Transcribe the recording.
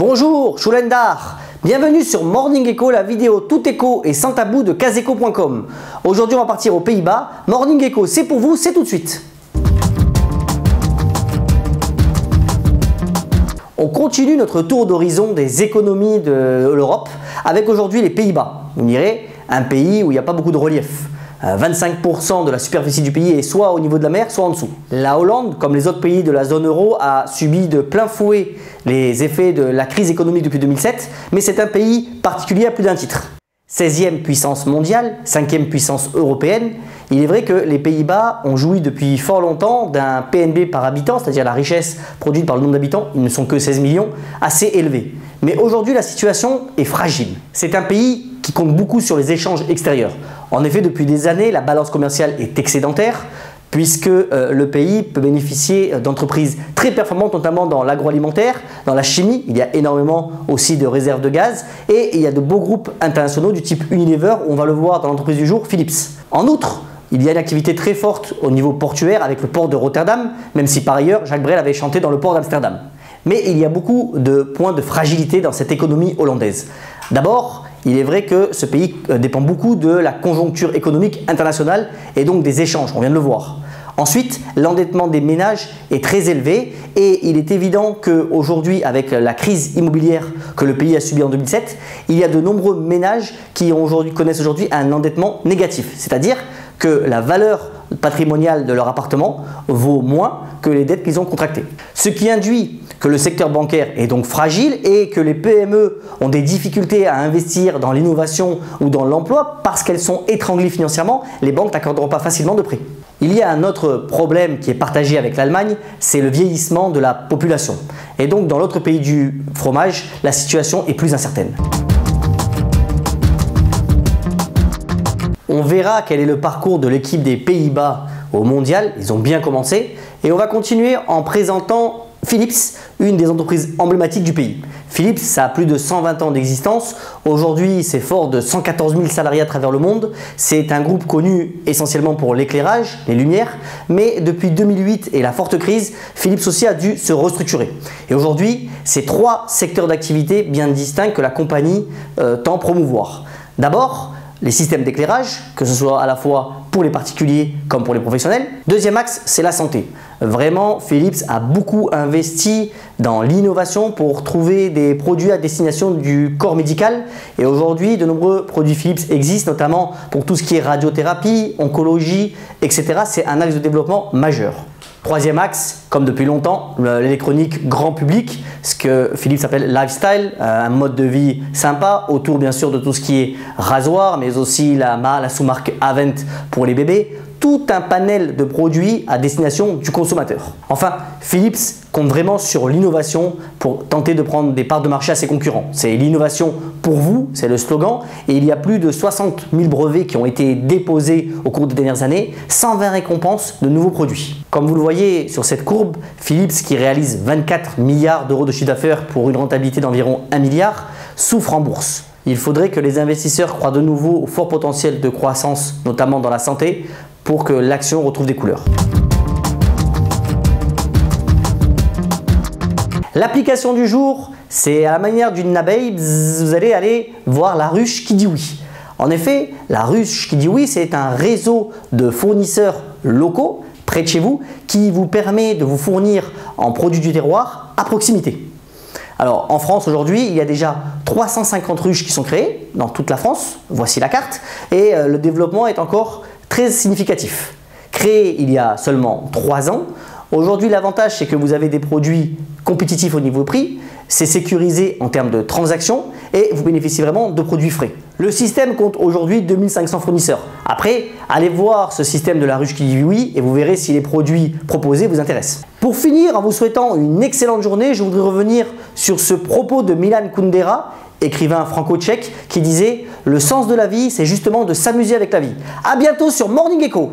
Bonjour, Choulendar. Bienvenue sur Morning Echo, la vidéo tout éco et sans tabou de caseco.com. Aujourd'hui, on va partir aux Pays-Bas. Morning Echo, c'est pour vous, c'est tout de suite. On continue notre tour d'horizon des économies de l'Europe avec aujourd'hui les Pays-Bas. Vous me direz, un pays où il n'y a pas beaucoup de relief. 25% de la superficie du pays est soit au niveau de la mer, soit en dessous. La Hollande, comme les autres pays de la zone euro, a subi de plein fouet les effets de la crise économique depuis 2007, mais c'est un pays particulier à plus d'un titre. 16e puissance mondiale, 5e puissance européenne, il est vrai que les Pays-Bas ont joui depuis fort longtemps d'un PNB par habitant, c'est-à-dire la richesse produite par le nombre d'habitants, ils ne sont que 16 millions, assez élevé. Mais aujourd'hui, la situation est fragile. C'est un pays qui compte beaucoup sur les échanges extérieurs. En effet, depuis des années, la balance commerciale est excédentaire puisque le pays peut bénéficier d'entreprises très performantes, notamment dans l'agroalimentaire, dans la chimie. Il y a énormément aussi de réserves de gaz et il y a de beaux groupes internationaux du type Unilever, où on va le voir dans l'entreprise du jour, Philips. En outre, il y a une activité très forte au niveau portuaire avec le port de Rotterdam, même si par ailleurs Jacques Brel avait chanté dans le port d'Amsterdam. Mais il y a beaucoup de points de fragilité dans cette économie hollandaise. D'abord, il est vrai que ce pays dépend beaucoup de la conjoncture économique internationale et donc des échanges, on vient de le voir. Ensuite, l'endettement des ménages est très élevé et il est évident qu'aujourd'hui, avec la crise immobilière que le pays a subie en 2007, il y a de nombreux ménages qui connaissent aujourd'hui un endettement négatif, c'est-à-dire que la valeur patrimoniale de leur appartement vaut moins que les dettes qu'ils ont contractées. Ce qui induit que le secteur bancaire est donc fragile et que les PME ont des difficultés à investir dans l'innovation ou dans l'emploi parce qu'elles sont étranglées financièrement, les banques n'accorderont pas facilement de prêts. Il y a un autre problème qui est partagé avec l'Allemagne, c'est le vieillissement de la population. Et donc dans l'autre pays du fromage, la situation est plus incertaine. On verra quel est le parcours de l'équipe des Pays-Bas au mondial, ils ont bien commencé. Et on va continuer en présentant Philips, une des entreprises emblématiques du pays. Philips, ça a plus de 120 ans d'existence. Aujourd'hui, c'est fort de 114 000 salariés à travers le monde. C'est un groupe connu essentiellement pour l'éclairage, les lumières. Mais depuis 2008 et la forte crise, Philips aussi a dû se restructurer. Et aujourd'hui, c'est trois secteurs d'activité bien distincts que la compagnie tend à promouvoir. D'abord, les systèmes d'éclairage, que ce soit à la fois pour les particuliers comme pour les professionnels. Deuxième axe, c'est la santé. Vraiment, Philips a beaucoup investi dans l'innovation pour trouver des produits à destination du corps médical. Et aujourd'hui, de nombreux produits Philips existent, notamment pour tout ce qui est radiothérapie, oncologie, etc. C'est un axe de développement majeur. Troisième axe, comme depuis longtemps, l'électronique grand public, ce que Philips appelle lifestyle, un mode de vie sympa, autour bien sûr de tout ce qui est rasoir, mais aussi la sous-marque Avent pour les bébés, tout un panel de produits à destination du consommateur. Enfin, Philips compte vraiment sur l'innovation pour tenter de prendre des parts de marché à ses concurrents. C'est l'innovation pour vous, c'est le slogan, et il y a plus de 60 000 brevets qui ont été déposés au cours des dernières années, 120 récompenses de nouveaux produits. Comme vous le voyez sur cette courbe, Philips, qui réalise 24 milliards d'euros de chiffre d'affaires pour une rentabilité d'environ 1 milliard, souffre en bourse. Il faudrait que les investisseurs croient de nouveau au fort potentiel de croissance, notamment dans la santé, pour que l'action retrouve des couleurs. L'application du jour, c'est à la manière d'une abeille, vous allez aller voir la ruche qui dit oui. En effet, la ruche qui dit oui, c'est un réseau de fournisseurs locaux près de chez vous qui vous permet de vous fournir en produits du terroir à proximité. Alors en France aujourd'hui, il y a déjà 350 ruches qui sont créées dans toute la France, voici la carte, et le développement est encore très significatif. Créé il y a seulement 3 ans, aujourd'hui l'avantage c'est que vous avez des produits compétitifs au niveau prix, c'est sécurisé en termes de transactions et vous bénéficiez vraiment de produits frais. Le système compte aujourd'hui 2500 fournisseurs. Après, allez voir ce système de la ruche qui dit oui et vous verrez si les produits proposés vous intéressent. Pour finir, en vous souhaitant une excellente journée, je voudrais revenir sur ce propos de Milan Kundera, écrivain franco-tchèque, qui disait « Le sens de la vie, c'est justement de s'amuser avec la vie ». A bientôt sur Morning Echo.